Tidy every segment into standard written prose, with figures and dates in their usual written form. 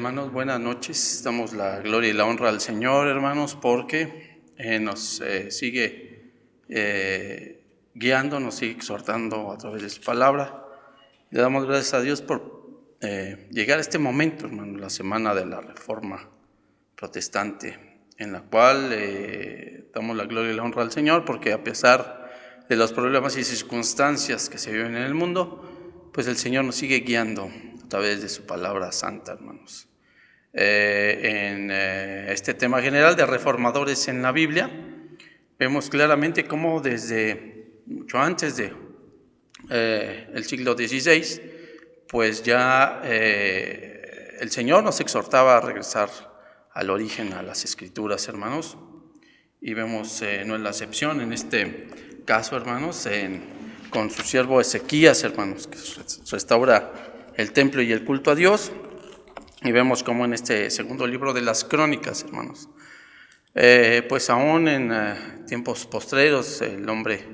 Hermanos, buenas noches. Damos la gloria y la honra al Señor, hermanos, porque nos sigue guiando, nos sigue exhortando a través de su palabra. Le damos gracias a Dios por llegar a este momento, hermanos, la semana de la Reforma Protestante, en la cual damos la gloria y la honra al Señor, porque a pesar de los problemas y circunstancias que se viven en el mundo, pues el Señor nos sigue guiando a través de su palabra santa, hermanos. En este tema general de reformadores en la Biblia, vemos claramente cómo desde mucho antes de el siglo XVI, pues ya el Señor nos exhortaba a regresar al origen, a las Escrituras, hermanos, y vemos, no es la excepción en este caso, hermanos, con su siervo Ezequías, hermanos, que restaura el templo y el culto a Dios, y vemos cómo en este segundo libro de las Crónicas, hermanos, pues aún en tiempos postreros el hombre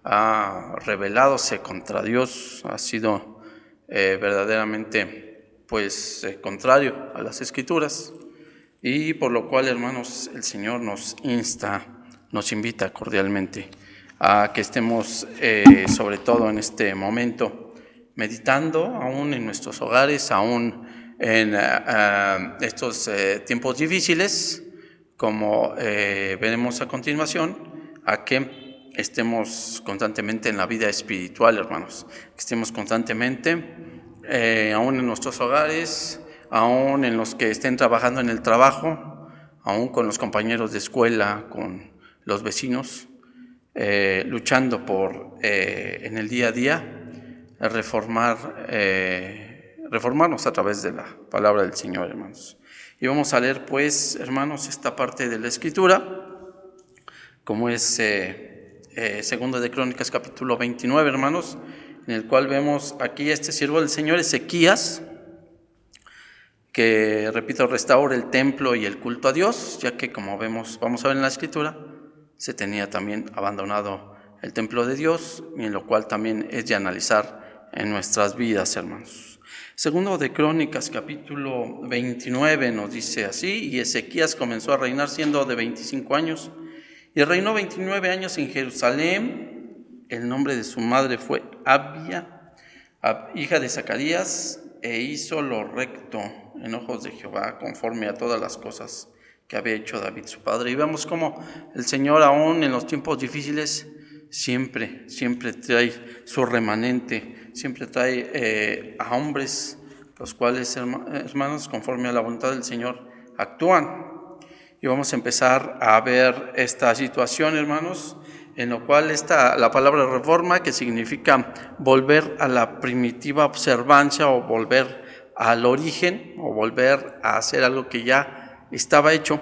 ha rebeládose contra Dios, ha sido verdaderamente pues contrario a las Escrituras, y por lo cual, hermanos, el Señor nos invita cordialmente a que estemos sobre todo en este momento meditando aún en nuestros hogares, aún en estos tiempos difíciles, como veremos a continuación, a que estemos constantemente en la vida espiritual, hermanos, que estemos constantemente aún en nuestros hogares, aún en los que estén trabajando en el trabajo, aún con los compañeros de escuela, con los vecinos, luchando por en el día a día reformarnos a través de la palabra del Señor, hermanos. Y vamos a leer, pues, hermanos, esta parte de la Escritura, como es Segundo de Crónicas, capítulo 29, hermanos, en el cual vemos aquí a este siervo del Señor, Ezequías, que, repito, restaura el templo y el culto a Dios, ya que, como vamos a ver en la Escritura, se tenía también abandonado el templo de Dios, y en lo cual también es de analizar en nuestras vidas, hermanos. Segundo de Crónicas, capítulo 29, nos dice así: y Ezequías comenzó a reinar siendo de 25 años, y reinó 29 años en Jerusalén. El nombre de su madre fue Abia, hija de Zacarías, e hizo lo recto en ojos de Jehová, conforme a todas las cosas que había hecho David su padre. Y vemos cómo el Señor, aún en los tiempos difíciles, siempre trae su remanente, siempre trae a hombres, los cuales, hermanos, conforme a la voluntad del Señor, actúan. Y vamos a empezar a ver esta situación, hermanos, en lo cual está la palabra reforma, que significa volver a la primitiva observancia, o volver al origen, o volver a hacer algo que ya estaba hecho.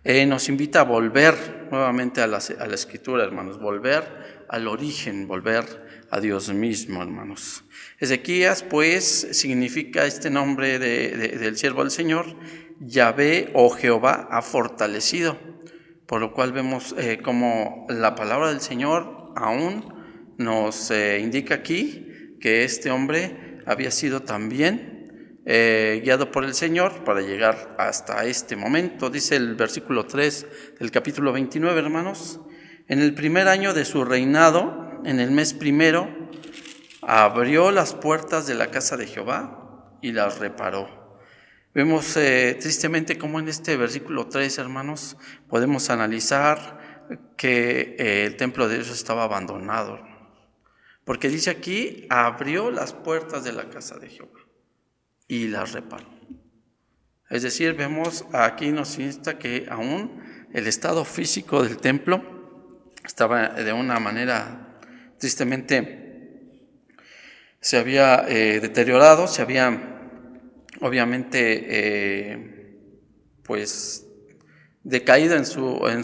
Nos invita a volver nuevamente a la Escritura, hermanos, volver al origen, volver a Dios mismo, hermanos. Ezequías, pues, significa este nombre del siervo del Señor: Yahvé o Jehová ha fortalecido, por lo cual vemos como la palabra del Señor aún nos indica aquí que este hombre había sido también guiado por el Señor para llegar hasta este momento. Dice el versículo 3 del capítulo 29, hermanos: en el primer año de su reinado, en el mes primero, abrió las puertas de la casa de Jehová y las reparó. Vemos tristemente cómo en este versículo 3, hermanos, podemos analizar que el templo de Dios estaba abandonado, porque dice aquí: abrió las puertas de la casa de Jehová y las reparó. Es decir, vemos aquí, nos insta que aún el estado físico del templo estaba de una manera, tristemente, se había deteriorado, se había obviamente pues decaído en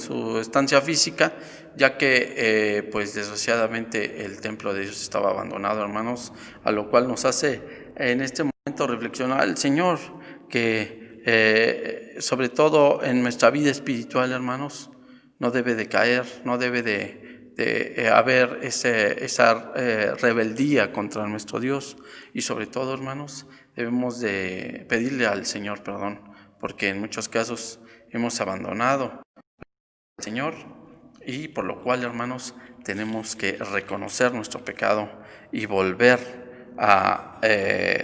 su estancia física, ya que pues desgraciadamente el templo de Dios estaba abandonado, hermanos, a lo cual nos hace en este momento reflexionar el Señor que sobre todo en nuestra vida espiritual, hermanos, no debe de caer, no debe de haber esa rebeldía contra nuestro Dios, y sobre todo, hermanos, debemos de pedirle al Señor perdón, porque en muchos casos hemos abandonado al Señor, y por lo cual, hermanos, tenemos que reconocer nuestro pecado y volver a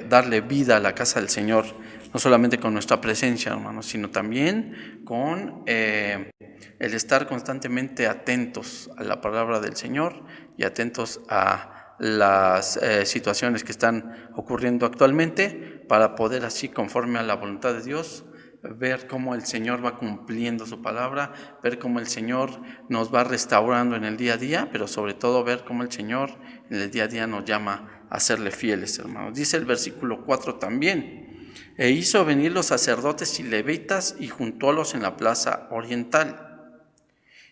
darle vida a la casa del Señor, no solamente con nuestra presencia, hermanos, sino también con el estar constantemente atentos a la palabra del Señor y atentos a las situaciones que están ocurriendo actualmente, para poder así, conforme a la voluntad de Dios, ver cómo el Señor va cumpliendo su palabra, ver cómo el Señor nos va restaurando en el día a día, pero sobre todo ver cómo el Señor en el día a día nos llama a serle fieles, hermanos. Dice el versículo 4 también: e hizo venir los sacerdotes y levitas y juntólos en la plaza oriental.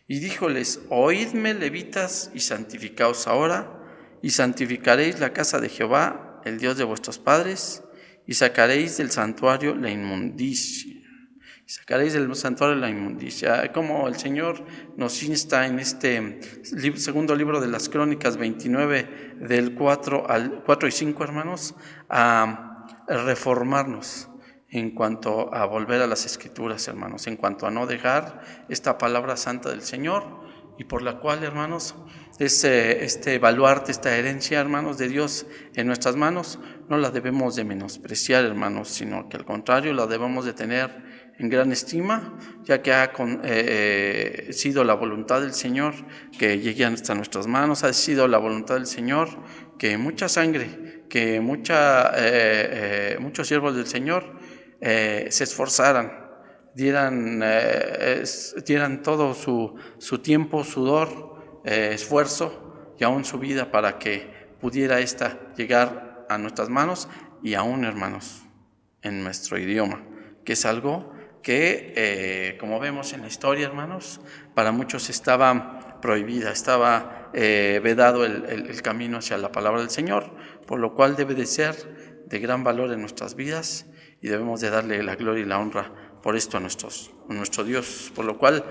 Y díjoles: oídme, levitas, y santificaos ahora, y santificaréis la casa de Jehová, el Dios de vuestros padres, y sacaréis del santuario la inmundicia. Sacaréis del santuario la inmundicia. Como el Señor nos insta en este segundo libro de las Crónicas 29, del 4 y 5, hermanos, a reformarnos en cuanto a volver a las Escrituras, hermanos, en cuanto a no dejar esta palabra santa del Señor, y por la cual, hermanos, este baluarte, esta herencia, hermanos, de Dios en nuestras manos, no la debemos de menospreciar, hermanos, sino que al contrario la debemos de tener en gran estima, ya que ha sido la voluntad del Señor que llegue hasta nuestras manos, ha sido la voluntad del Señor que mucha sangre, que muchos siervos del Señor se esforzaran, dieran todo su tiempo, sudor, esfuerzo y aún su vida, para que pudiera esta llegar a nuestras manos, y aún, hermanos, en nuestro idioma, que es algo que, como vemos en la historia, hermanos, para muchos estaba prohibida, estaba vedado el camino hacia la palabra del Señor, por lo cual debe de ser de gran valor en nuestras vidas, y debemos de darle la gloria y la honra por esto a nuestro Dios. Por lo cual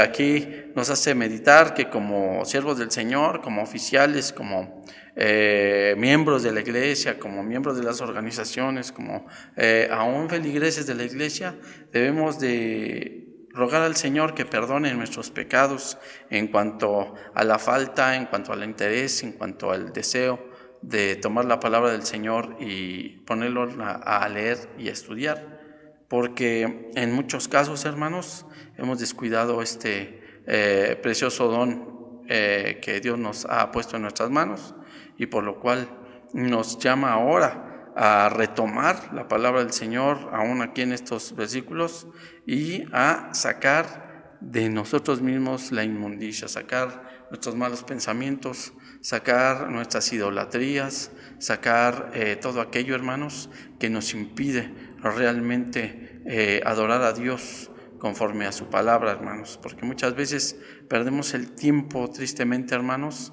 aquí nos hace meditar que como siervos del Señor, como oficiales, como miembros de la iglesia, como miembros de las organizaciones, como aún feligreses de la iglesia, debemos de rogar al Señor que perdone nuestros pecados en cuanto a la falta, en cuanto al interés, en cuanto al deseo de tomar la palabra del Señor y ponerlo a leer y a estudiar, porque en muchos casos, hermanos, hemos descuidado este precioso don que Dios nos ha puesto en nuestras manos, y por lo cual nos llama ahora a retomar la palabra del Señor, aún aquí en estos versículos, y a sacar de nosotros mismos la inmundicia, sacar nuestros malos pensamientos, sacar nuestras idolatrías, sacar todo aquello, hermanos, que nos impide realmente adorar a Dios conforme a su palabra, hermanos, porque muchas veces perdemos el tiempo, tristemente, hermanos,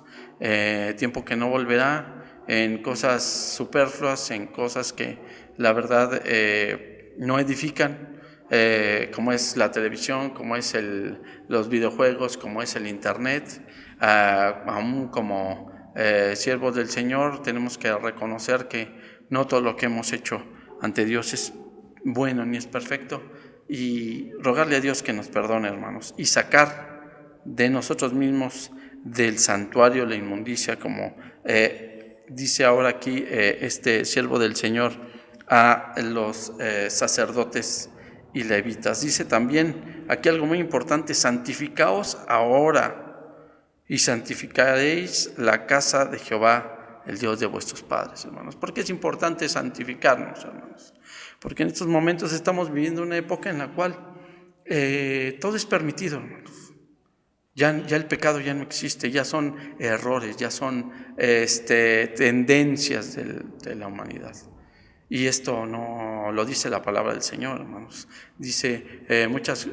tiempo que no volverá, en cosas superfluas, en cosas que la verdad no edifican, como es la televisión, como es los videojuegos, como es el internet. Aún como siervos del Señor tenemos que reconocer que no todo lo que hemos hecho ante Dios es bueno ni es perfecto, y rogarle a Dios que nos perdone, hermanos, y sacar de nosotros mismos del santuario la inmundicia, como dice ahora aquí este siervo del Señor a los sacerdotes y levitas. Dice también aquí algo muy importante: santificaos ahora, y santificaréis la casa de Jehová, el Dios de vuestros padres, hermanos. ¿Por qué es importante santificarnos, hermanos? Porque en estos momentos estamos viviendo una época en la cual todo es permitido, hermanos. Ya el pecado ya no existe, ya son errores, ya son tendencias de la humanidad. Y esto no lo dice la palabra del Señor, hermanos. Dice muchas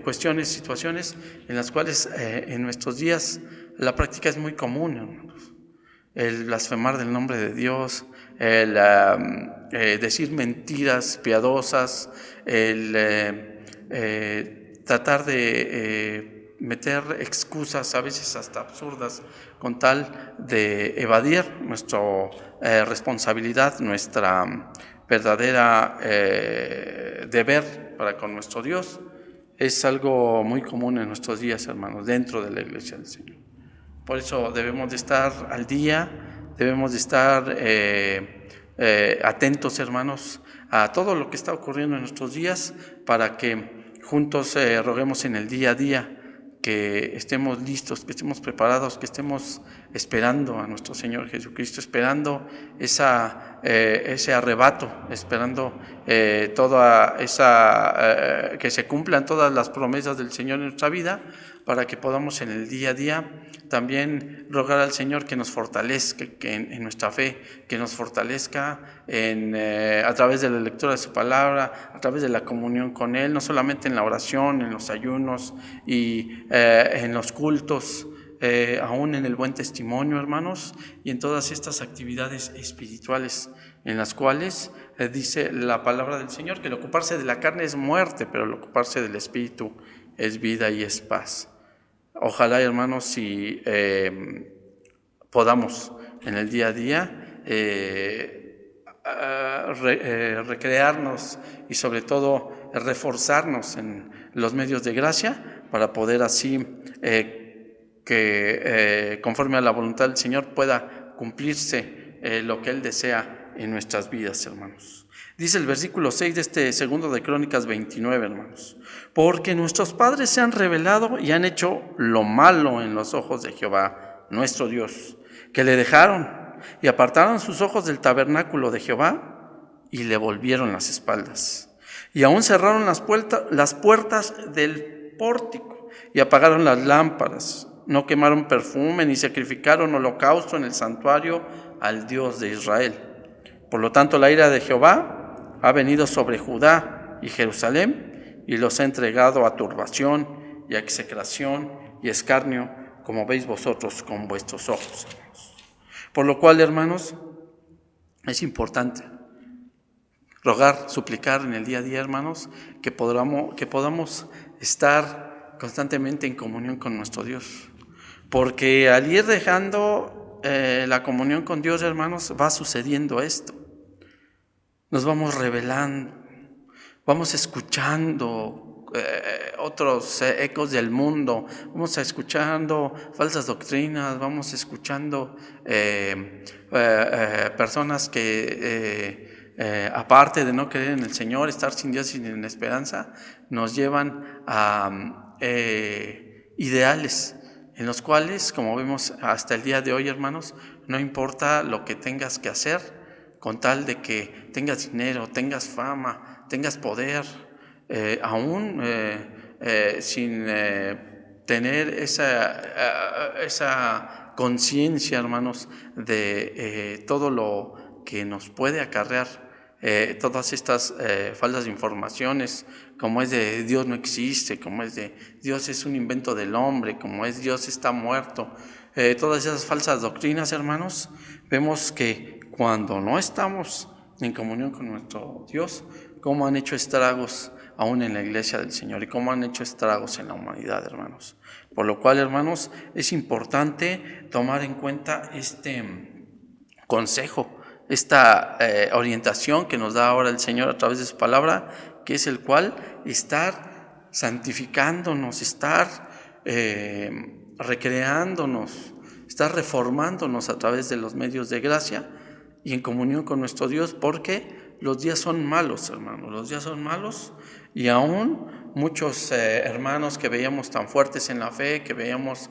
cuestiones, situaciones en las cuales en nuestros días la práctica es muy común, hermanos. El blasfemar del nombre de Dios, el decir mentiras piadosas, el tratar de meter excusas a veces hasta absurdas con tal de evadir nuestra responsabilidad, verdadera deber para con nuestro Dios, es algo muy común en nuestros días, hermanos, dentro de la iglesia del Señor. Por eso debemos de estar al día, debemos de estar atentos, hermanos, a todo lo que está ocurriendo en nuestros días, para que juntos roguemos en el día a día, que estemos listos, que estemos preparados, que estemos esperando a nuestro Señor Jesucristo, esperando ese arrebato, esperando toda esa que se cumplan todas las promesas del Señor en nuestra vida, para que podamos en el día a día también rogar al Señor que nos fortalezca en nuestra fe, que nos fortalezca a través de la lectura de su palabra, a través de la comunión con Él, no solamente en la oración, en los ayunos y en los cultos, aún en el buen testimonio, hermanos, y en todas estas actividades espirituales en las cuales dice la palabra del Señor que el ocuparse de la carne es muerte, pero el ocuparse del Espíritu es vida y es paz. Ojalá, hermanos, si podamos en el día a día recrearnos y sobre todo reforzarnos en los medios de gracia para poder así que conforme a la voluntad del Señor pueda cumplirse lo que Él desea en nuestras vidas, hermanos. Dice el versículo 6 de este segundo de Crónicas 29, hermanos: porque nuestros padres se han rebelado y han hecho lo malo en los ojos de Jehová, nuestro Dios, que le dejaron y apartaron sus ojos del tabernáculo de Jehová y le volvieron las espaldas. Y aún cerraron las puertas del pórtico y apagaron las lámparas. No quemaron perfume ni sacrificaron holocausto en el santuario al Dios de Israel. Por lo tanto, la ira de Jehová ha venido sobre Judá y Jerusalén y los ha entregado a turbación y a execración y escarnio, como veis vosotros con vuestros ojos, hermanos. Por lo cual, hermanos, es importante rogar, suplicar en el día a día, hermanos, que podamos estar constantemente en comunión con nuestro Dios. Porque al ir dejando la comunión con Dios, hermanos, va sucediendo esto. Nos vamos revelando, vamos escuchando otros ecos del mundo, vamos escuchando falsas doctrinas, vamos escuchando personas que aparte de no creer en el Señor, estar sin Dios y sin esperanza, nos llevan a ideales en los cuales, como vemos hasta el día de hoy, hermanos, no importa lo que tengas que hacer, con tal de que tengas dinero, tengas fama, tengas poder, aún sin tener esa conciencia, hermanos, de todo lo que nos puede acarrear todas estas falsas informaciones, como es de Dios no existe, como es de Dios es un invento del hombre, como es Dios está muerto, todas esas falsas doctrinas, hermanos, vemos que cuando no estamos en comunión con nuestro Dios, cómo han hecho estragos aún en la iglesia del Señor y cómo han hecho estragos en la humanidad, hermanos. Por lo cual, hermanos, es importante tomar en cuenta este consejo, esta orientación que nos da ahora el Señor a través de su palabra, que es el cual estar santificándonos, estar recreándonos, estar reformándonos a través de los medios de gracia y en comunión con nuestro Dios, porque los días son malos, hermanos, los días son malos, y aún muchos hermanos que veíamos tan fuertes en la fe, que veíamos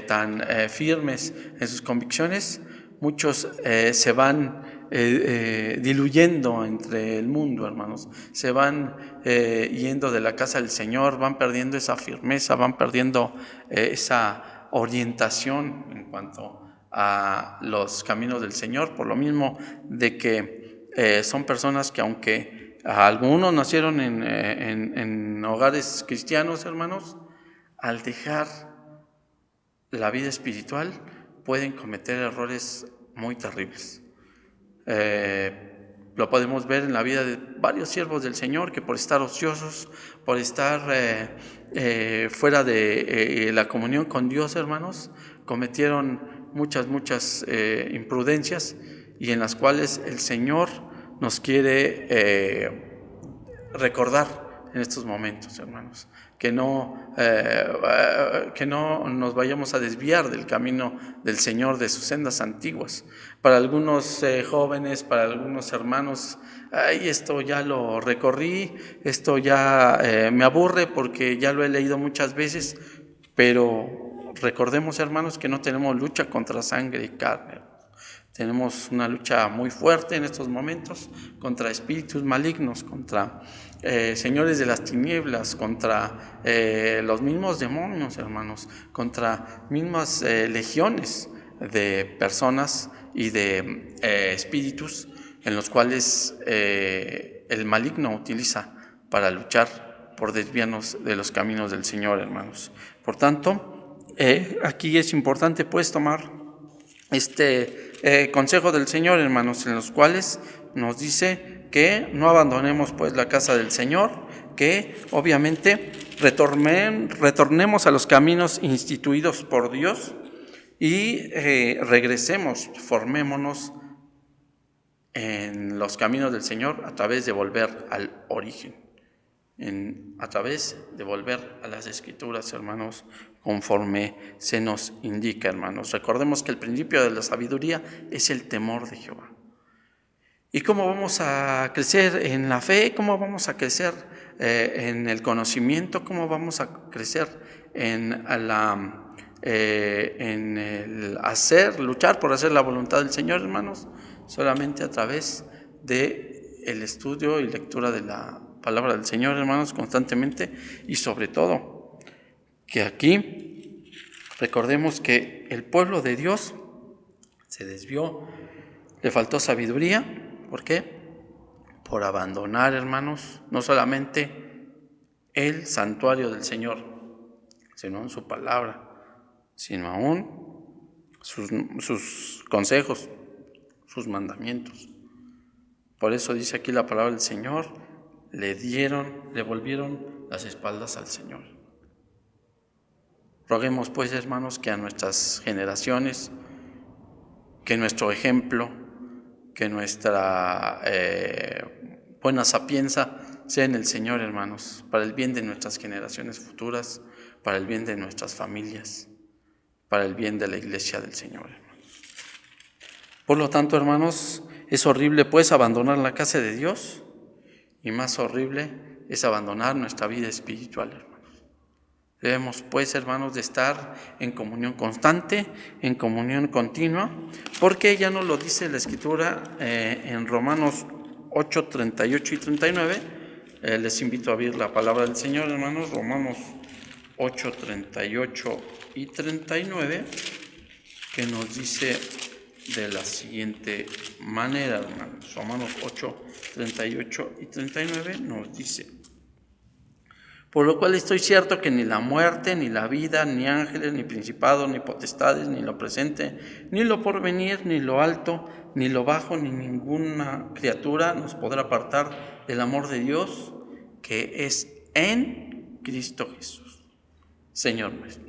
tan firmes en sus convicciones, muchos se van diluyendo entre el mundo, hermanos, se van yendo de la casa del Señor, van perdiendo esa firmeza, van perdiendo esa orientación en cuanto a los caminos del Señor, por lo mismo de que son personas que, aunque algunos nacieron en hogares cristianos, hermanos, al dejar la vida espiritual pueden cometer errores muy terribles. Lo podemos ver en la vida de varios siervos del Señor que por estar ociosos, por estar fuera de la comunión con Dios, hermanos, cometieron muchas imprudencias, y en las cuales el Señor nos quiere recordar en estos momentos, hermanos, que no nos vayamos a desviar del camino del Señor, de sus sendas antiguas. Para algunos jóvenes, para algunos hermanos, esto ya lo recorrí, esto ya me aburre porque ya lo he leído muchas veces, pero recordemos, hermanos, que no tenemos lucha contra sangre y carne. Tenemos una lucha muy fuerte en estos momentos contra espíritus malignos, contra señores de las tinieblas, contra los mismos demonios, hermanos, contra mismas legiones de personas y de espíritus en los cuales el maligno utiliza para luchar por desviarnos de los caminos del Señor, hermanos. Por tanto, aquí es importante pues tomar consejo del Señor, hermanos, en los cuales nos dice que no abandonemos pues la casa del Señor, que obviamente retornemos a los caminos instituidos por Dios y regresemos, formémonos en los caminos del Señor a través de volver al origen, a través de volver a las Escrituras, hermanos, conforme se nos indica, hermanos. Recordemos que el principio de la sabiduría es el temor de Jehová. ¿Y cómo vamos a crecer en la fe? ¿Cómo vamos a crecer en el conocimiento? ¿Cómo vamos a crecer en el luchar por hacer la voluntad del Señor, hermanos? Solamente a través de el estudio y lectura de la palabra del Señor, hermanos, constantemente, y sobre todo que aquí recordemos que el pueblo de Dios se desvió, le faltó sabiduría. ¿Por qué? Por abandonar, hermanos, no solamente el santuario del Señor, sino en su palabra, sino aún sus consejos, sus mandamientos. Por eso dice aquí la palabra del Señor, le volvieron las espaldas al Señor. Roguemos pues, hermanos, que a nuestras generaciones, que nuestro ejemplo, que nuestra buena sapienza sea en el Señor, hermanos, para el bien de nuestras generaciones futuras, para el bien de nuestras familias, para el bien de la iglesia del Señor, hermanos. Por lo tanto, hermanos, es horrible pues abandonar la casa de Dios, y más horrible es abandonar nuestra vida espiritual, hermanos. Debemos pues, hermanos, de estar en comunión constante, en comunión continua, porque ya nos lo dice la Escritura en Romanos 8, 38 y 39. Les invito a abrir la palabra del Señor, hermanos, Romanos 8, 38 y 39, que nos dice de la siguiente manera, hermanos. Romanos 8, 38 y 39 nos dice: por lo cual estoy cierto que ni la muerte, ni la vida, ni ángeles, ni principados, ni potestades, ni lo presente, ni lo porvenir, ni lo alto, ni lo bajo, ni ninguna criatura nos podrá apartar del amor de Dios, que es en Cristo Jesús, Señor nuestro.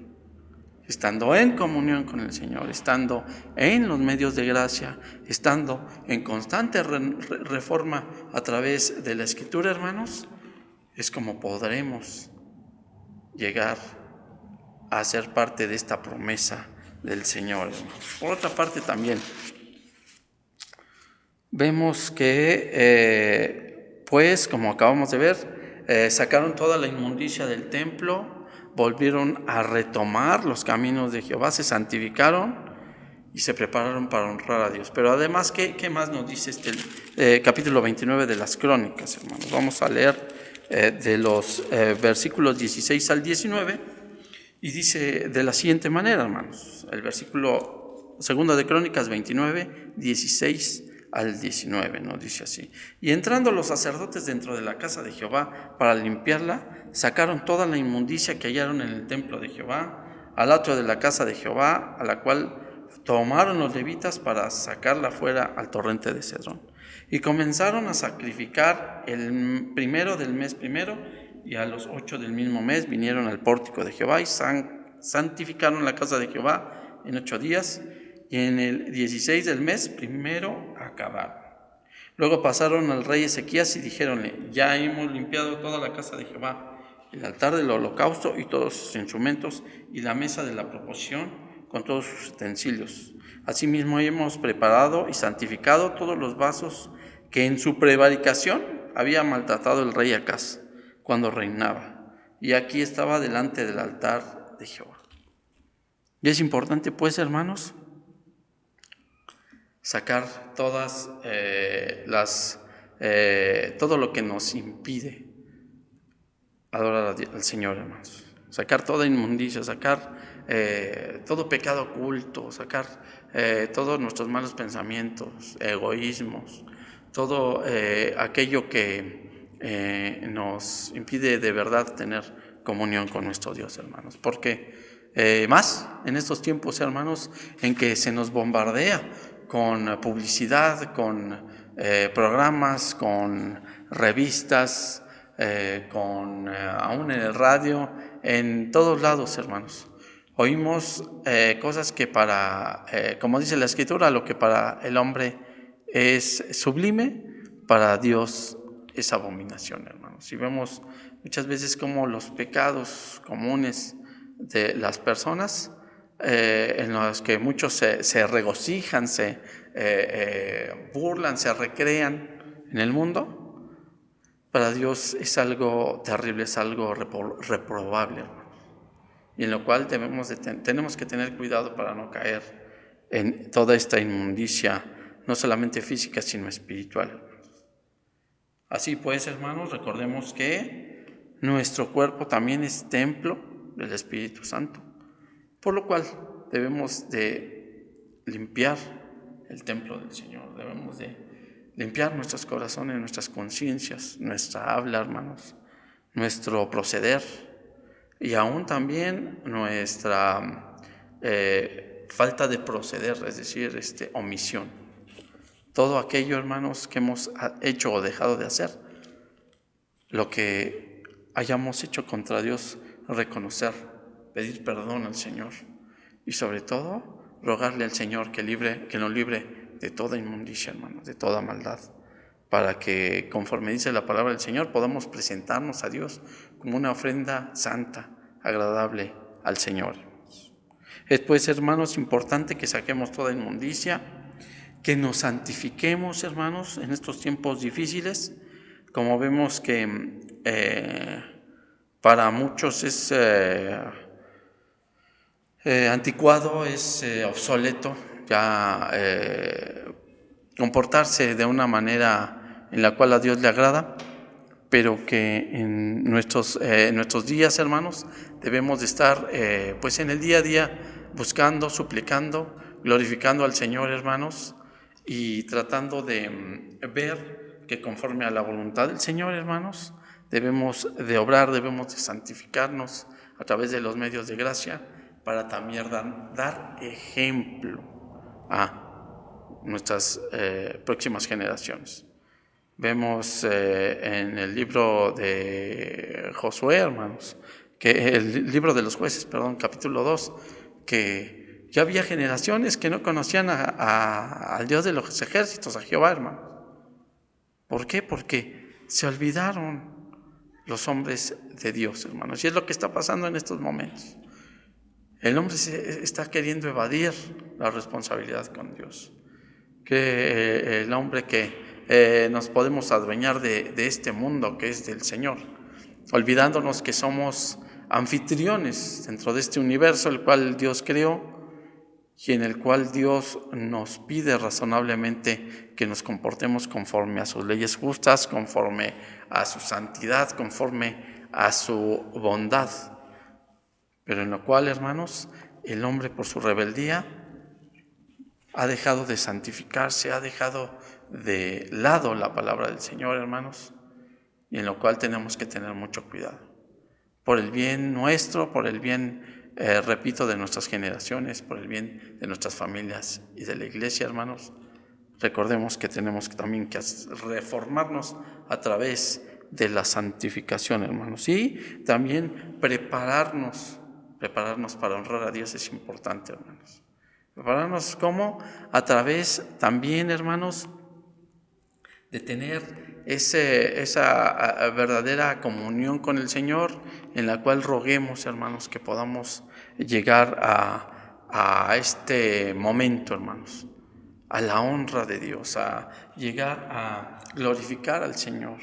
Estando en comunión con el Señor, estando en los medios de gracia, estando en constante reforma a través de la Escritura, hermanos, es como podremos llegar a ser parte de esta promesa del Señor, hermanos. Por otra parte también, vemos que, pues, como acabamos de ver, sacaron toda la inmundicia del templo, volvieron a retomar los caminos de Jehová, se santificaron y se prepararon para honrar a Dios. Pero además, ¿qué más nos dice capítulo 29 de las Crónicas, hermanos? Vamos a leer de los versículos 16 al 19, y dice de la siguiente manera, hermanos, el versículo 2 de Crónicas 29, 16 al 19, nos dice así: y entrando los sacerdotes dentro de la casa de Jehová para limpiarla, sacaron toda la inmundicia que hallaron en el templo de Jehová, al atrio de la casa de Jehová, a la cual tomaron los levitas para sacarla fuera al torrente de Cedrón. Y comenzaron a sacrificar el primero del mes primero, y a los 8 del mismo mes vinieron al pórtico de Jehová y santificaron la casa de Jehová en 8 días, y en el 16 del mes primero acabaron. Luego pasaron al rey Ezequías y dijéronle: ya hemos limpiado toda la casa de Jehová, el altar del holocausto y todos sus instrumentos, y la mesa de la proposición con todos sus utensilios. Asimismo hemos preparado y santificado todos los vasos que en su prevaricación había maltratado el rey Acaz cuando reinaba, y aquí estaba delante del altar de Jehová. Y es importante, pues, hermanos, sacar todas todo lo que nos impide adorar al Señor, hermanos. Sacar toda inmundicia, sacar todo pecado oculto, sacar todos nuestros malos pensamientos, egoísmos, todo aquello que nos impide de verdad tener comunión con nuestro Dios, hermanos. Porque más en estos tiempos, hermanos, en que se nos bombardea con publicidad, con programas, con revistas, aún en el radio, en todos lados, hermanos. Oímos cosas que como dice la Escritura, lo que para el hombre es sublime, para Dios es abominación, hermanos. Y vemos muchas veces como los pecados comunes de las personas, en los que muchos se regocijan, se burlan, se recrean en el mundo, para Dios es algo terrible, es algo reprobable, hermanos. Y en lo cual tenemos que tener cuidado para no caer en toda esta inmundicia, no solamente física, sino espiritual. Así pues, hermanos, recordemos que nuestro cuerpo también es templo del Espíritu Santo, por lo cual debemos de limpiar el templo del Señor, debemos de limpiar nuestros corazones, nuestras conciencias, nuestra habla, hermanos, nuestro proceder y aún también nuestra falta de proceder, es decir, omisión. Todo aquello, hermanos, que hemos hecho o dejado de hacer, lo que hayamos hecho contra Dios, reconocer, pedir perdón al Señor y sobre todo rogarle al Señor que nos libre de toda inmundicia, hermanos, de toda maldad, para que, conforme dice la palabra del Señor, podamos presentarnos a Dios como una ofrenda santa, agradable al Señor. Es pues, hermanos, importante que saquemos toda inmundicia, que nos santifiquemos, hermanos, en estos tiempos difíciles. Como vemos que para muchos es anticuado, es obsoleto ya comportarse de una manera en la cual a Dios le agrada, pero que en nuestros días, hermanos, debemos de estar pues en el día a día buscando, suplicando, glorificando al Señor, hermanos, y tratando de ver que conforme a la voluntad del Señor, hermanos, debemos de obrar, debemos de santificarnos a través de los medios de gracia para también dar ejemplo a nuestras próximas generaciones. Vemos en el libro de Josué, hermanos, el libro de los jueces, capítulo 2, que ya había generaciones que no conocían al Dios de los ejércitos, a Jehová, hermanos. ¿Por qué? Porque se olvidaron los hombres de Dios, hermanos. Y es lo que está pasando en estos momentos. El hombre está queriendo evadir la responsabilidad con Dios. Que el hombre que nos podemos adueñar de este mundo que es del Señor, olvidándonos que somos anfitriones dentro de este universo el cual Dios creó y en el cual Dios nos pide razonablemente que nos comportemos conforme a sus leyes justas, conforme a su santidad, conforme a su bondad. Pero en lo cual, hermanos, el hombre por su rebeldía ha dejado de santificarse, ha dejado de lado la palabra del Señor, hermanos, y en lo cual tenemos que tener mucho cuidado. Por el bien nuestro, por el bien, repito, de nuestras generaciones, por el bien de nuestras familias y de la iglesia, hermanos, recordemos que tenemos también que reformarnos a través de la santificación, hermanos, y también prepararnos para honrar a Dios es importante, hermanos. Prepararnos ¿cómo? A través también, hermanos, de tener esa verdadera comunión con el Señor, en la cual roguemos, hermanos, que podamos llegar a este momento, hermanos, a la honra de Dios, a llegar a glorificar al Señor.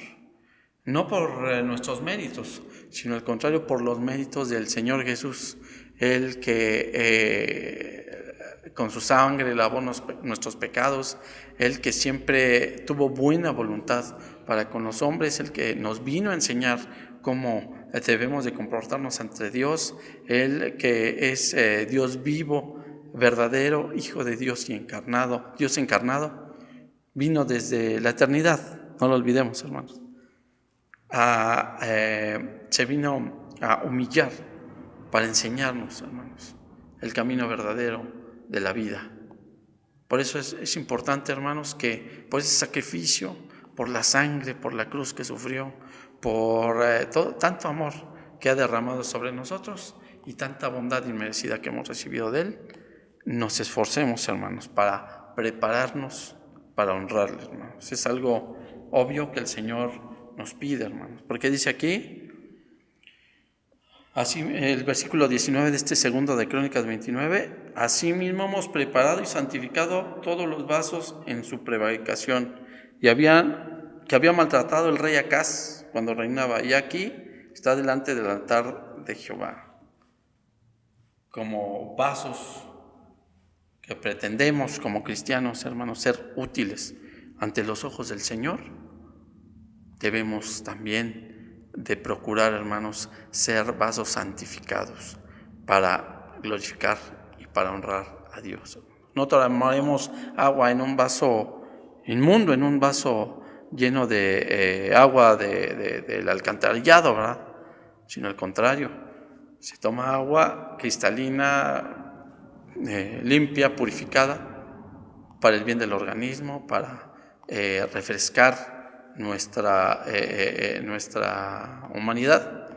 No por nuestros méritos, sino al contrario, por los méritos del Señor Jesús, el que con su sangre lavó nuestros pecados, el que siempre tuvo buena voluntad para con los hombres, el que nos vino a enseñar cómo debemos de comportarnos ante Dios, el que es Dios vivo, verdadero, Hijo de Dios y encarnado, Dios encarnado, vino desde la eternidad, no lo olvidemos, hermanos. Se vino a humillar para enseñarnos, hermanos, el camino verdadero de la vida. Por eso es importante, hermanos, que por ese sacrificio, por la sangre, por la cruz que sufrió, por tanto amor que ha derramado sobre nosotros y tanta bondad inmerecida que hemos recibido de Él, nos esforcemos, hermanos, para prepararnos para honrarle, hermanos. Es algo obvio que el Señor nos pide, hermanos, porque dice aquí, así el versículo 19 de este segundo de Crónicas 29, asimismo hemos preparado y santificado todos los vasos en su prevaricación, que había maltratado el rey Acaz cuando reinaba, y aquí está delante del altar de Jehová, como vasos que pretendemos como cristianos, hermanos, ser útiles ante los ojos del Señor. Debemos también de procurar, hermanos, ser vasos santificados para glorificar y para honrar a Dios. No tomaremos agua en un vaso inmundo, en un vaso lleno de agua del alcantarillado, ¿verdad? Sino al contrario, se toma agua cristalina, limpia, purificada, para el bien del organismo, para refrescar nuestra humanidad.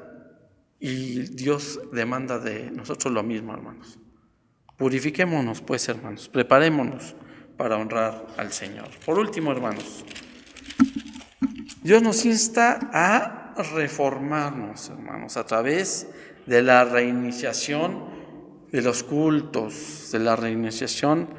Y Dios demanda de nosotros lo mismo, hermanos. Purifiquémonos, pues, hermanos, preparémonos para honrar al Señor. Por último, hermanos, Dios nos insta a reformarnos, hermanos, a través de la reiniciación de los cultos, de la reiniciación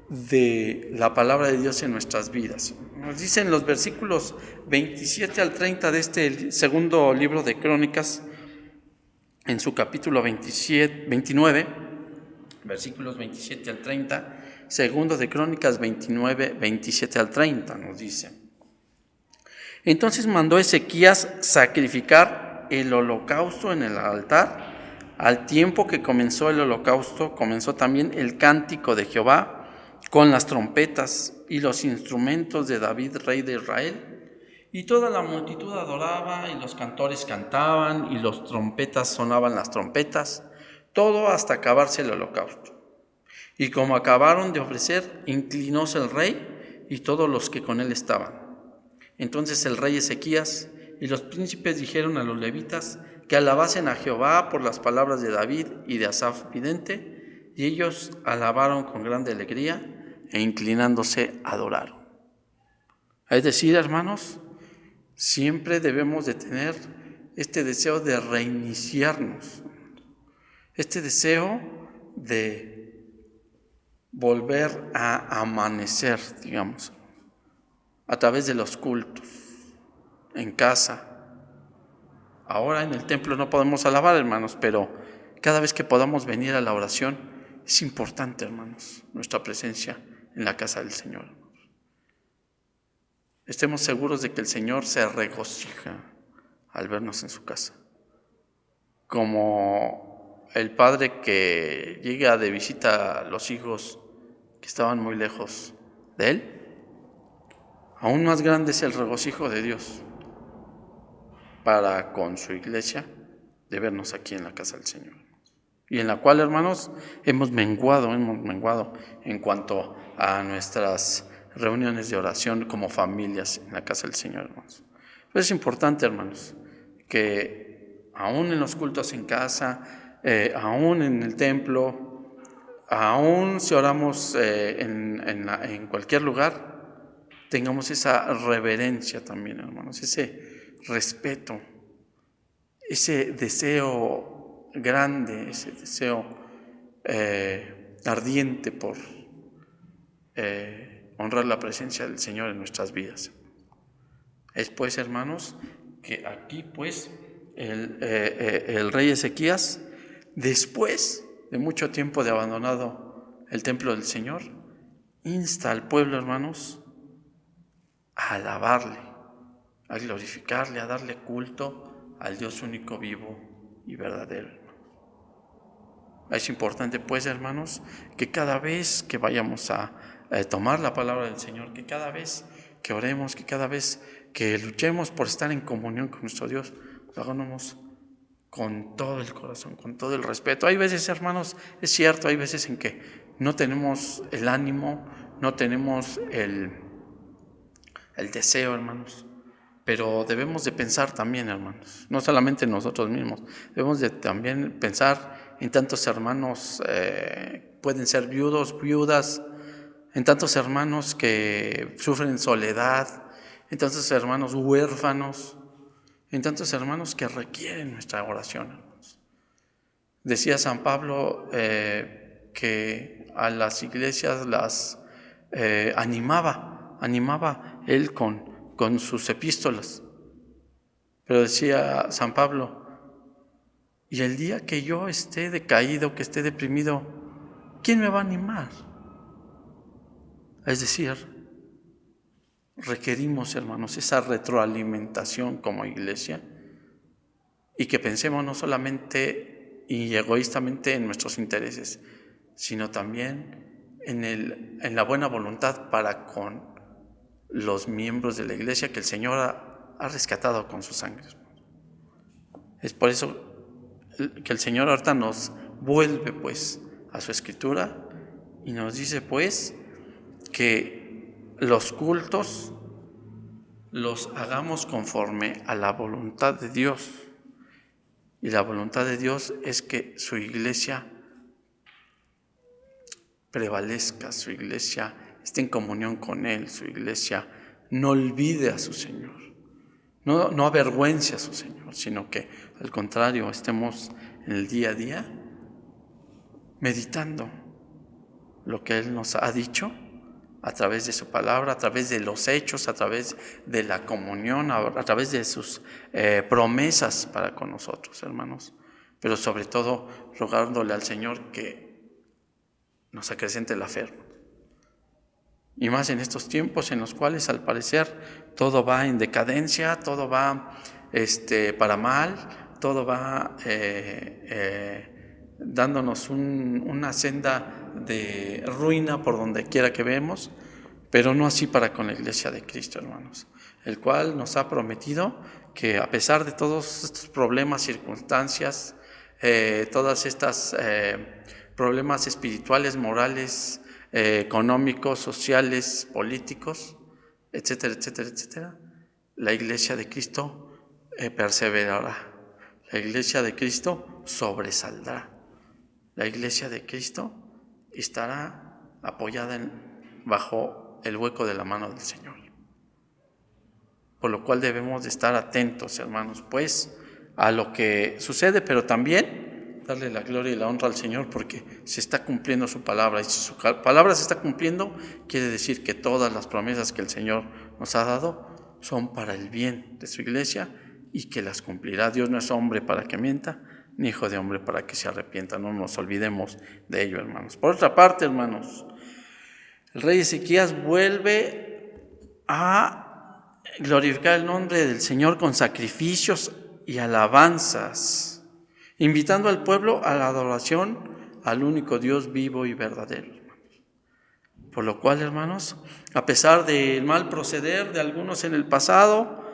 de la palabra de Dios en nuestras vidas. Nos dicen los versículos 27 al 30 de este segundo libro de Crónicas, en su capítulo 29, versículos 27 al 30, segundo de Crónicas 29, 27 al 30, nos dice. Entonces mandó Ezequías sacrificar el holocausto en el altar. Al tiempo que comenzó el holocausto, comenzó también el cántico de Jehová con las trompetas y los instrumentos de David, rey de Israel. Y toda la multitud adoraba, y los cantores cantaban, y los trompetas sonaban las trompetas, todo hasta acabarse el holocausto. Y como acabaron de ofrecer, inclinóse el rey y todos los que con él estaban. Entonces el rey Ezequías y los príncipes dijeron a los levitas que alabasen a Jehová por las palabras de David y de Asaf vidente, y ellos alabaron con grande alegría e inclinándose adoraron. Es decir, hermanos, siempre debemos de tener este deseo de reiniciarnos, este deseo de volver a amanecer, digamos, a través de los cultos, en casa. Ahora en el templo no podemos alabar, hermanos, pero cada vez que podamos venir a la oración, es importante, hermanos, nuestra presencia en la casa del Señor. Estemos seguros de que el Señor se regocija al vernos en su casa. Como el padre que llega de visita a los hijos que estaban muy lejos de él, aún más grande es el regocijo de Dios para con su iglesia de vernos aquí en la casa del Señor. Y en la cual, hermanos, hemos menguado en cuanto a nuestras reuniones de oración como familias en la casa del Señor, hermanos. Pero es importante, hermanos, que aún en los cultos en casa, aún en el templo, aún si oramos en cualquier lugar, tengamos esa reverencia también, hermanos, ese respeto, ese deseo grande, ese deseo ardiente por honrar la presencia del Señor en nuestras vidas. Es pues, hermanos, que aquí pues el rey Ezequías, después de mucho tiempo de abandonado el templo del Señor, insta al pueblo, hermanos, a alabarle, a glorificarle, a darle culto al Dios único, vivo y verdadero. Es importante pues, hermanos, que cada vez que vayamos a tomar la palabra del Señor, que cada vez que oremos, que cada vez que luchemos por estar en comunión con nuestro Dios, lo hagamos con todo el corazón, con todo el respeto. Hay veces, hermanos, es cierto, hay veces en que no tenemos el ánimo, no tenemos el deseo, hermanos, pero debemos de pensar también, hermanos, no solamente nosotros mismos, debemos de también pensar en tantos hermanos, pueden ser viudos, viudas, en tantos hermanos que sufren soledad, en tantos hermanos huérfanos, en tantos hermanos que requieren nuestra oración, hermanos. Decía San Pablo que a las iglesias las animaba él con sus epístolas. Pero decía San Pablo, y el día que yo esté decaído, que esté deprimido, ¿quién me va a animar? Es decir, requerimos, hermanos, esa retroalimentación como iglesia y que pensemos no solamente y egoístamente en nuestros intereses, sino también en la buena voluntad para con los miembros de la iglesia que el Señor ha rescatado con su sangre. Es por eso que el Señor ahorita nos vuelve pues a su escritura y nos dice pues que los cultos los hagamos conforme a la voluntad de Dios. Y la voluntad de Dios es que su iglesia prevalezca, su iglesia esté en comunión con Él, su iglesia no olvide a su Señor, no avergüence a su Señor, sino que al contrario estemos en el día a día meditando lo que Él nos ha dicho a través de su palabra, a través de los hechos, a través de la comunión, a través de sus promesas para con nosotros, hermanos. Pero sobre todo rogándole al Señor que nos acrecente la fe. Y más en estos tiempos en los cuales al parecer todo va en decadencia, todo va para mal, todo va dándonos una senda de ruina por donde quiera que vemos, pero no así para con la Iglesia de Cristo, hermanos, el cual nos ha prometido que a pesar de todos estos problemas, circunstancias, todas estas problemas espirituales, morales, económicos, sociales, políticos, etcétera, etcétera, etcétera, la Iglesia de Cristo perseverará, la Iglesia de Cristo sobresaldrá. La Iglesia de Cristo estará apoyada bajo el hueco de la mano del Señor. Por lo cual debemos de estar atentos, hermanos, pues, a lo que sucede, pero también darle la gloria y la honra al Señor porque se está cumpliendo su palabra. Y si su palabra se está cumpliendo, quiere decir que todas las promesas que el Señor nos ha dado son para el bien de su iglesia y que las cumplirá. Dios no es hombre para que mienta, ni hijo de hombre para que se arrepienta. No nos olvidemos de ello, hermanos. Por otra parte, hermanos, el rey Ezequías vuelve a glorificar el nombre del Señor con sacrificios y alabanzas, invitando al pueblo a la adoración al único Dios vivo y verdadero. Por lo cual, hermanos, a pesar del mal proceder de algunos en el pasado,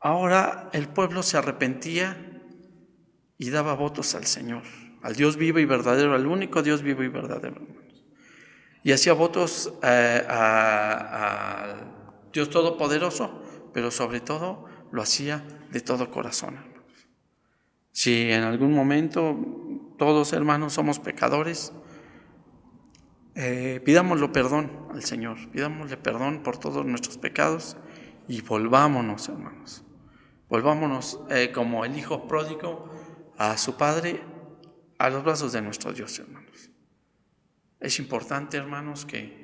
ahora el pueblo se arrepentía y daba votos al Señor, al Dios vivo y verdadero, al único Dios vivo y verdadero, hermanos. Y hacía votos al Dios Todopoderoso, pero sobre todo lo hacía de todo corazón, hermanos. Si en algún momento todos, hermanos, somos pecadores, pidámosle perdón al Señor, pidámosle perdón por todos nuestros pecados y volvámonos, hermanos. Volvámonos como el hijo pródigo a su padre, a los brazos de nuestro Dios, hermanos. Es importante, hermanos, que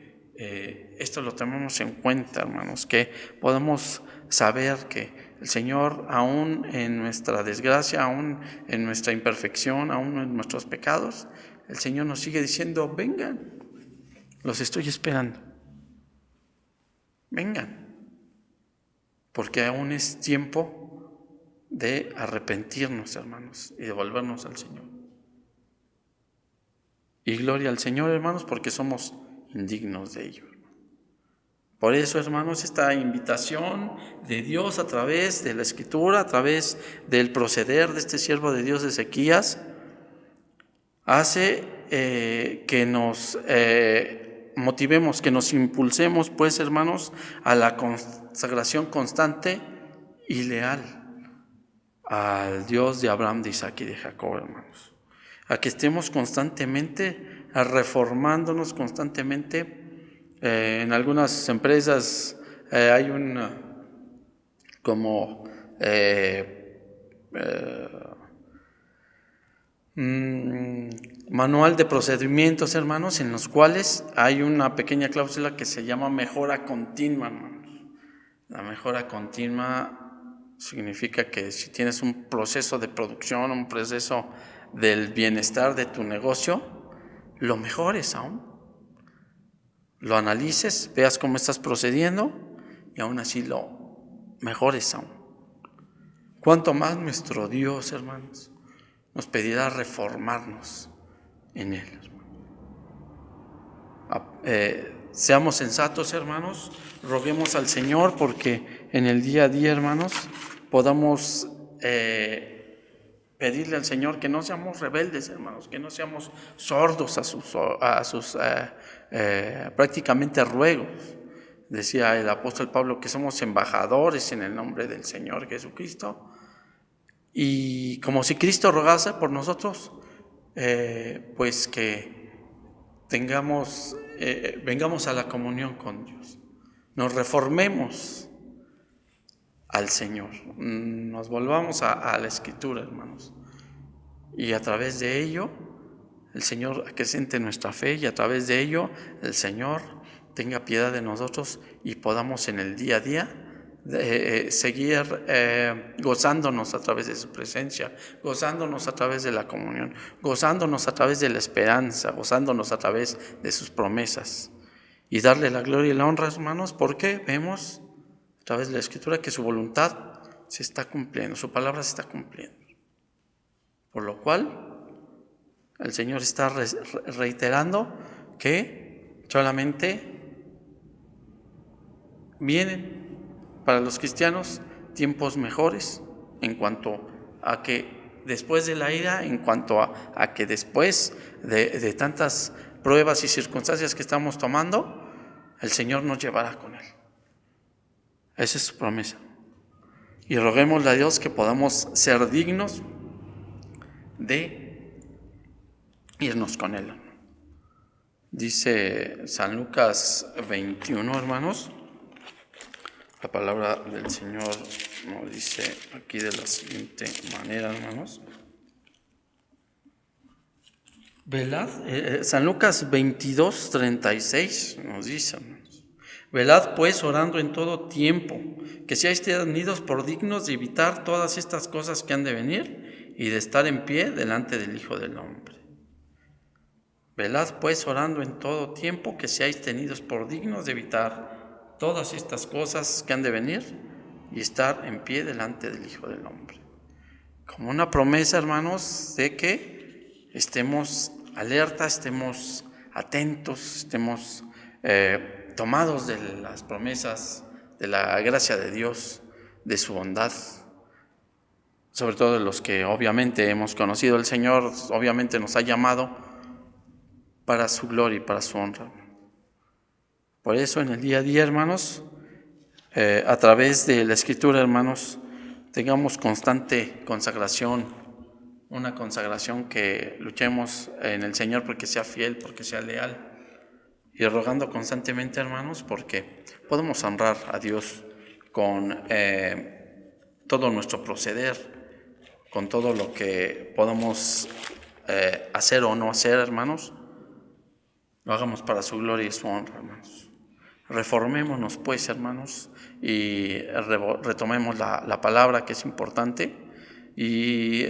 esto lo tomemos en cuenta, hermanos, que podamos saber que el Señor, aún en nuestra desgracia, aún en nuestra imperfección, aún en nuestros pecados, el Señor nos sigue diciendo: vengan, los estoy esperando. Vengan, porque aún es tiempo de arrepentirnos, hermanos, y de volvernos al Señor. Y gloria al Señor, hermanos, porque somos indignos de ello. Por eso, hermanos, esta invitación de Dios a través de la Escritura, a través del proceder de este siervo de Dios, Ezequías, hace que nos motivemos, que nos impulsemos, pues, hermanos, a la consagración constante y leal al Dios de Abraham, de Isaac y de Jacob, hermanos. A que estemos constantemente reformándonos constantemente. En algunas empresas hay un como manual de procedimientos, hermanos, en los cuales hay una pequeña cláusula que se llama mejora continua, hermanos. La mejora continua significa que si tienes un proceso de producción, un proceso del bienestar de tu negocio, lo mejores aún. Lo analices, veas cómo estás procediendo y aún así lo mejores aún. Cuanto más nuestro Dios, hermanos, nos pedirá reformarnos en Él. Seamos sensatos, hermanos, roguemos al Señor porque en el día a día, hermanos, podamos pedirle al Señor que no seamos rebeldes, hermanos, que no seamos sordos a sus prácticamente ruegos. Decía el apóstol Pablo que somos embajadores en el nombre del Señor Jesucristo, y como si Cristo rogase por nosotros, pues que vengamos a la comunión con Dios, nos reformemos al Señor, nos volvamos a la Escritura, hermanos, y a través de ello el Señor acreciente nuestra fe, y a través de ello el Señor tenga piedad de nosotros y podamos en el día a día seguir gozándonos a través de su presencia, gozándonos a través de la comunión, gozándonos a través de la esperanza, gozándonos a través de sus promesas, y darle la gloria y la honra, hermanos, porque vemos a través de la Escritura que su voluntad se está cumpliendo, su palabra se está cumpliendo, por lo cual el Señor está reiterando que solamente vienen para los cristianos tiempos mejores, en cuanto a que después de la ira, en cuanto a que después de tantas pruebas y circunstancias que estamos tomando, el Señor nos llevará con Él. Esa es su promesa. Y roguémosle a Dios que podamos ser dignos de irnos con Él. Dice San Lucas 21, hermanos. La palabra del Señor nos dice aquí de la siguiente manera, hermanos. Velad, San Lucas 22, 36 nos dice, hermanos: velad pues orando en todo tiempo, que seáis tenidos por dignos de evitar todas estas cosas que han de venir y de estar en pie delante del Hijo del Hombre. Velad pues orando en todo tiempo, que seáis tenidos por dignos de evitar todas estas cosas que han de venir y estar en pie delante del Hijo del Hombre. Como una promesa, hermanos, de que estemos alerta, estemos atentos, estemos tomados de las promesas, de la gracia de Dios, de su bondad, sobre todo de los que obviamente hemos conocido al Señor, obviamente nos ha llamado para su gloria y para su honra. Por eso en el día a día, hermanos, a través de la Escritura, hermanos, tengamos constante consagración, una consagración que luchemos en el Señor porque sea fiel, porque sea leal, y rogando constantemente, hermanos, porque podemos honrar a Dios con todo nuestro proceder, con todo lo que podamos hacer o no hacer, hermanos. Lo hagamos para su gloria y su honra, hermanos. Reformémonos, pues, hermanos, y retomemos la palabra, que es importante. Y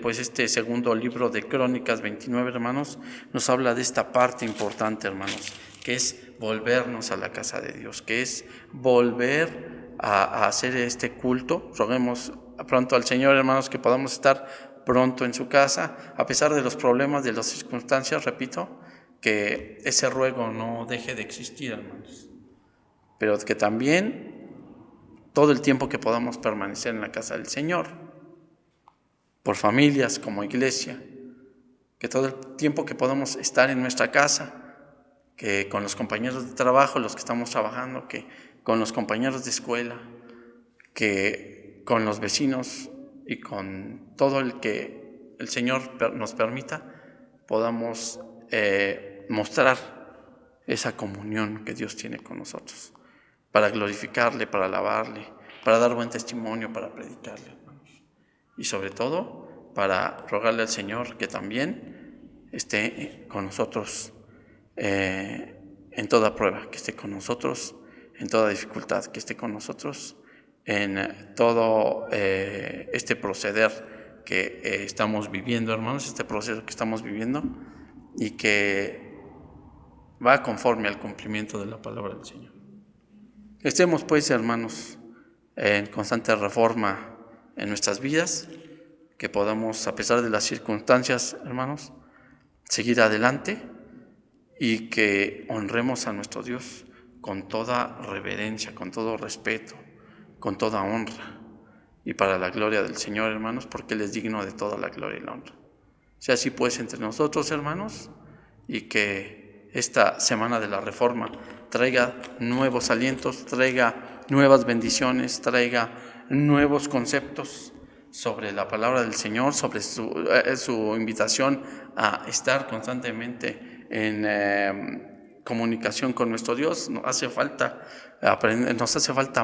pues este segundo libro de Crónicas 29, hermanos, nos habla de esta parte importante, hermanos, que es volvernos a la casa de Dios, que es volver a hacer este culto. Roguemos pronto al Señor, hermanos, que podamos estar pronto en su casa, a pesar de los problemas, de las circunstancias, repito, que ese ruego no deje de existir, hermanos, pero que también todo el tiempo que podamos permanecer en la casa del Señor, por familias, como iglesia, que todo el tiempo que podamos estar en nuestra casa, que con los compañeros de trabajo, los que estamos trabajando, que con los compañeros de escuela, que con los vecinos y con todo el que el Señor nos permita, podamos mostrar esa comunión que Dios tiene con nosotros, para glorificarle, para alabarle, para dar buen testimonio, para predicarle, hermanos. Y sobre todo, para rogarle al Señor que también esté con nosotros en toda prueba, que esté con nosotros en toda dificultad, que esté con nosotros en todo este proceder que estamos viviendo, hermanos, este proceso que estamos viviendo, y que va conforme al cumplimiento de la palabra del Señor. Estemos, pues, hermanos, en constante reforma en nuestras vidas, que podamos, a pesar de las circunstancias, hermanos, seguir adelante, y que honremos a nuestro Dios con toda reverencia, con todo respeto, con toda honra, y para la gloria del Señor, hermanos, porque Él es digno de toda la gloria y la honra. Sea así, pues, entre nosotros, hermanos, y que esta semana de la Reforma traiga nuevos alientos, traiga nuevas bendiciones, traiga nuevos conceptos sobre la palabra del Señor, sobre su invitación a estar constantemente en comunicación con nuestro Dios. Nos hace falta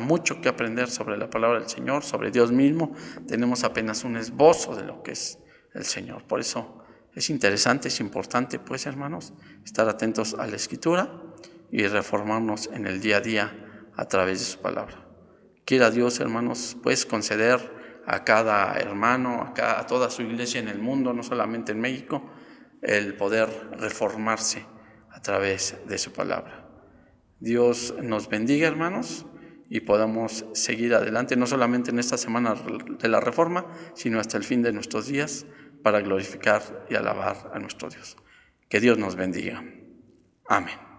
mucho que aprender sobre la palabra del Señor, sobre Dios mismo. Tenemos apenas un esbozo de lo que es el Señor. Por eso es interesante, es importante, pues, hermanos, estar atentos a la Escritura y reformarnos en el día a día a través de su palabra. Quiera Dios, hermanos, pues, conceder a cada hermano, a toda su iglesia en el mundo, no solamente en México, el poder reformarse a través de su palabra. Dios nos bendiga, hermanos, y podamos seguir adelante, no solamente en esta semana de la Reforma, sino hasta el fin de nuestros días, para glorificar y alabar a nuestro Dios. Que Dios nos bendiga. Amén.